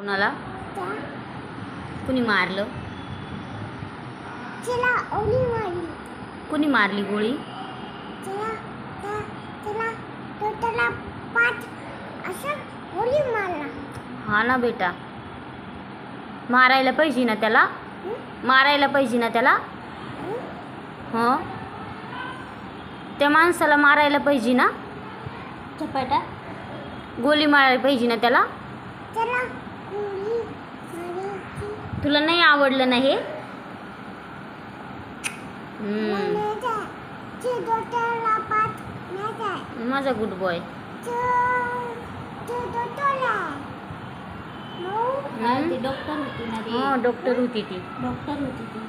कोणाला कुणी मारलं? चला ओली मारली. कुणी मारली गोळी? त्याला 5 असं ओली मारला. हा ना बेटा, मारायला पाहिजे ना त्याला, मारायला पाहिजे ना त्याला. हो, त्या माणसाला मारायला पाहिजे ना, चपाटा गोळी मारायला पाहिजे ना त्याला. चला ओली मारली. तुला नाही आवडलं ना हे? माझा गुड बॉय. ती डॉक्टर होती ना ती. हा, डॉक्टर होती ती. डॉक्टर होती ती.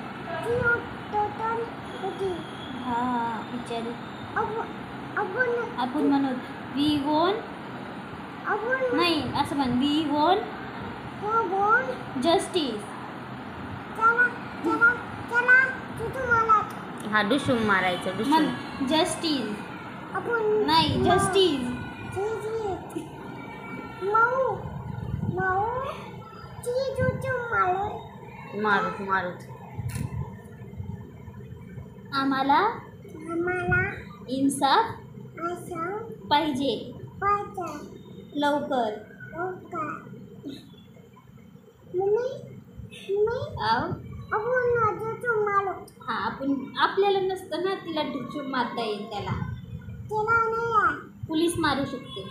हा बिचारी. आपण म्हणत वी वोन नाही, असं म्हण वी वोन जस्टिस. हा, डुशूम मारायचं, डुशूम. म्हण जस्टिस नाही, जस्टिस. Marut Marut. आम्हाला इन्साफ पाहिजे लवकर. हा, आपण आपल्याला नसतं ना तिला ढुचून मारता येईल. त्याला पोलीस मारू शकते.